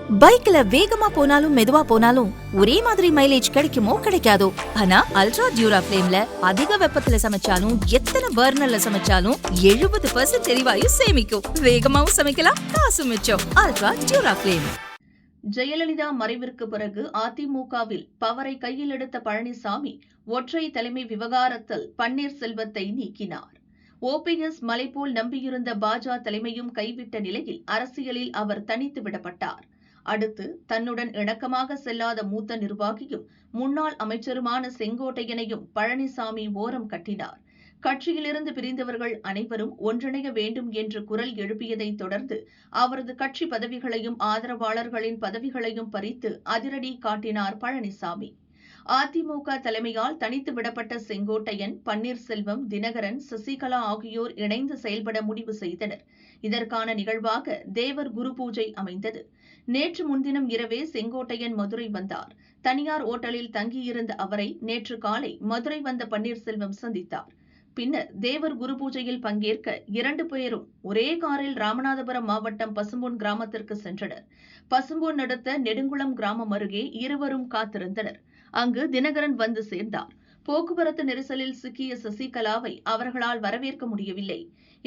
பைக்ல வேகமா போனாலும் மெதுவா போனாலும் ஒரே மாதிரி மைலேஜ் கிடைக்குமோ கிடைக்காதோ. ஆனா அல்ட்ரா டியூரா ஃபிளேம்ல அதிக வெப்பத்துல சமைச்சாலும் எத்தனை பர்னர்ல சமைச்சாலும் 70% எரிவாயு சேமிக்கும். வேகமாவும் சமைக்கலாம், காசு மிச்சம். Ultra டியூரா flame. ஜெயலலிதா மறைவிற்கு பிறகு அதிமுகவில் பவரை கையில் எடுத்த பழனிசாமி ஒற்றை தலைமை விவகாரத்தில் பன்னீர்செல்வத்தை நீக்கினார். ஓபிஎஸ் மலைபோல் நம்பியிருந்த பாஜக தலைமையும் கைவிட்ட நிலையில் அரசியலில் அவர் தனித்து விடப்பட்டார். அடுத்து தன்னுடன் இணக்கமாக செல்லாத மூத்த நிர்வாகியும் முன்னாள் அமைச்சருமான செங்கோட்டையனையும் பழனிசாமி ஓரம் கட்டினார். கட்சியிலிருந்து பிரிந்தவர்கள் அனைவரும் ஒன்றிணைய வேண்டும் என்று குரல் எழுப்பியதைத் தொடர்ந்து அவரது கட்சி பதவிகளையும் ஆதரவாளர்களின் பதவிகளையும் பறித்து அதிரடி காட்டினார் பழனிசாமி. அதிமுக தலைமையால் தனித்து விடப்பட்ட செங்கோட்டையன், பன்னீர்செல்வம், தினகரன், சசிகலா ஆகியோர் இணைந்து செயல்பட முடிவு செய்தனர். இதற்கான நிகழ்வாக தேவர் குரு பூஜை அமைந்தது. நேற்று முன்தினம் இரவே செங்கோட்டையன் மதுரை வந்தார். தனியார் ஓட்டலில் தங்கியிருந்த அவரை நேற்று காலை மதுரை வந்த பன்னீர்செல்வம் சந்தித்தார். பின்னர் தேவர் குரு பூஜையில் பங்கேற்க 2 பேரும் ஒரே காரில் ராமநாதபுரம் மாவட்டம் பசும்பொன் கிராமத்திற்கு சென்றனர். பசும்பொன் அடுத்த நெடுங்குளம் கிராமம் அருகே இருவரும் காத்திருந்தனர். அங்கு தினகரன் வந்து சேர்ந்தார். போக்குவரத்து நெரிசலில் சிக்கிய சசிகலாவை அவர்களால் வரவேற்க முடியவில்லை.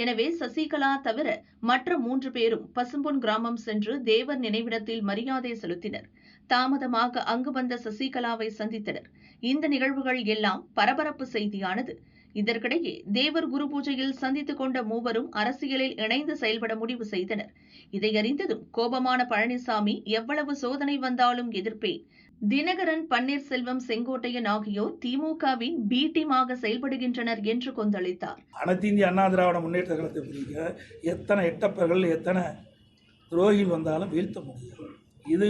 எனவே சசிகலா தவிர மற்ற 3 பேரும் பசும்பொன் கிராமம் சென்று தேவர் நினைவிடத்தில் மரியாதை செலுத்தினர். தாமதமாக அங்கு வந்த சசிகலாவை சந்தித்தனர். இந்த நிகழ்வுகள் எல்லாம் பரபரப்பு செய்தியானது. இதற்கிடையே தேவர் குரு பூஜையில் சந்தித்துக் கொண்ட மூவரும் அரசியலில் இணைந்து செயல்பட முடிவு செய்தனர். இதை அறிந்ததும் கோபமான பழனிசாமி எவ்வளவு சோதனை வந்தாலும் எதிர்ப்பேன். தினகரன், பன்னீர்செல்வம், செங்கோட்டையன் ஆகியோர் திமுகவின் பி டீமாக செயல்படுகின்றனர் என்று கொந்தளித்தார். அனைத்து இந்திய அண்ணா திராவிட முன்னேற்ற கழகத்தை பிடிக்க எத்தனை எட்டப்பர்கள், எத்தனை துரோகிகள் வந்தாலும் வீழ்த்த முடியும். இது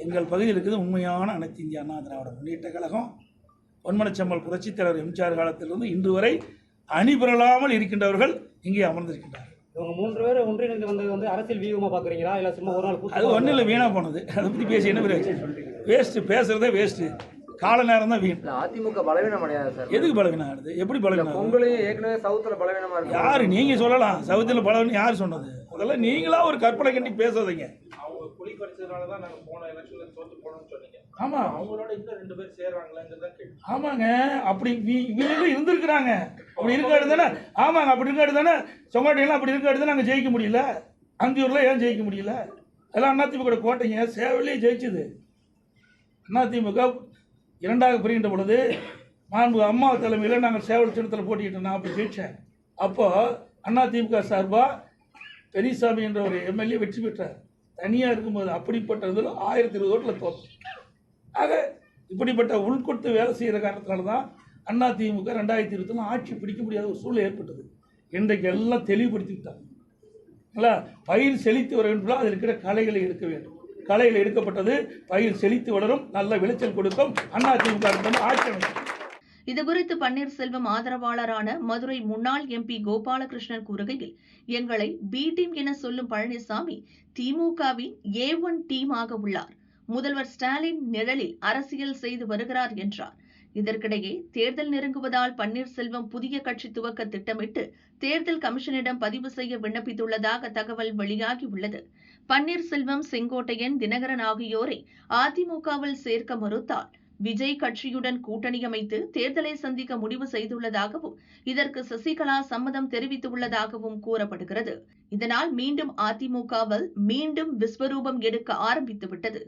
எங்கள் பகுதியில் இருக்குது உண்மையான அனைத்து இந்திய அண்ணா திராவிட முன்னேற்ற கழகம். பொன்மனச்செம்மல் புரட்சித் தலைவர் எம்ஜிஆர் காலத்திலிருந்து இன்று வரை அணிபெறலாமல் இருக்கின்றவர்கள் இங்கே அமர்ந்திருக்கின்றார்கள். இவங்க 3 பேர் ஒன்றிணைந்து வந்தது அரசியல் வியூகமாக பார்க்குறீங்களா, இல்லை சும்மா ஒரு நாள்? அது ஒன்றும் இல்லை, வீணாக போனது. அதை பற்றி பேசி என்ன பேர் வேஸ்ட்டு, பேசுகிறதே வேஸ்ட்டு, கால நேரம் தான் வீண். அதிமுக பலவீனம் அடையாது சார். எதுக்கு பலவீனம் ஆகுது? எப்படி பலவீனம்? உங்களையும் ஏற்கனவே சவுத்தில் பலவீனமாக இருக்கு. யார் நீங்கள் சொல்லலாம்? சவுத்தில் பலவீனம் யார் சொன்னது? அதெல்லாம் நீங்களா ஒரு கற்பனை கண்டி பேசாதீங்க. அவங்க புலி படிச்சதுனால தான் நாங்கள் போன எலெக்ஷனில் தோற்று போனோம்னு சொன்னீங்க. ஆமாம், அவங்களோட இன்னும் 2 பேர் சேர்றாங்களாங்கிறதான் கேள்வி. ஆமாங்க, அப்படி இவங்க இருந்திருக்கிறாங்க. அப்படி இருக்காது தானே? ஆமாங்க, அப்படி இருக்காது தானே? செங்கோட்டையெல்லாம் அப்படி இருக்காது தானே? நாங்கள் ஜெயிக்க முடியல. அந்தியூரில் ஏன் ஜெயிக்க முடியல? அதெல்லாம் அதிமுக கோட்டைங்க. சேவலே ஜெயிச்சது அதிமுக. 2ஆக பிரிகின்ற பொழுது மாண்பு அம்மா தலைமையில் நாங்கள் சேவல் சின்னத்தில் போட்டிக்கிட்டு நான் அப்படி ஜெயித்தேன். அப்போது அதிமுக சார்பாக பெரியசாமி என்ற ஒரு எம்எல்ஏ வெற்றி பெற்றார். தனியாக இருக்கும்போது அப்படிப்பட்டதில் 1020 ஓட்டில் தோற்று. ஆக இப்படிப்பட்ட உள்கொடுத்து வேலை செய்கிற காரணத்தினால தான் அதிமுக 2020 ஆட்சி பிடிக்க முடியாத ஒரு சூழ்நிலை ஏற்பட்டது. இன்றைக்கு எல்லாம் தெளிவுபடுத்தி விட்டாங்க. பயிர் செழித்து வர வேண்டும், அதில் இருக்கிற களைகளை எடுக்க வேண்டும். களைகள் எடுக்கப்பட்டது, பயிர் செழித்து வளரும், நல்ல விளைச்சல் கொடுக்கும். அதிமுக ஆட்சி அமைக்கும். இதுகுறித்து பன்னீர்செல்வம் ஆதரவாளரான மதுரை முன்னாள் எம்பி கோபாலகிருஷ்ணன் கூறுகையில், எங்களை பி டீம் என சொல்லும் பழனிசாமி திமுகவின் A1 டீமாக உள்ளார். முதல்வர் ஸ்டாலின் நிழலில் அரசியல் செய்து வருகிறார் என்றார். இதற்கிடையே தேர்தல் நெருங்குவதால் பன்னீர்செல்வம் புதிய கட்சி துவக்க திட்டமிட்டு தேர்தல் கமிஷனிடம் பதிவு செய்ய விண்ணப்பித்துள்ளதாக தகவல் வெளியாகியுள்ளது. பன்னீர்செல்வம், செங்கோட்டையன், தினகரன் ஆகியோரை அதிமுகவில் சேர்க்க மறுத்தால் விஜய் கட்சியுடன் கூட்டணி அமைத்து தேர்தலை சந்திக்க முடிவு செய்துள்ளதாகவும் இதற்கு சசிகலா சம்மதம் தெரிவித்துள்ளதாகவும் கூறப்படுகிறது. இதனால் மீண்டும் அதிமுகவில் மீண்டும் விஸ்வரூபம் எடுக்க ஆரம்பித்துவிட்டது.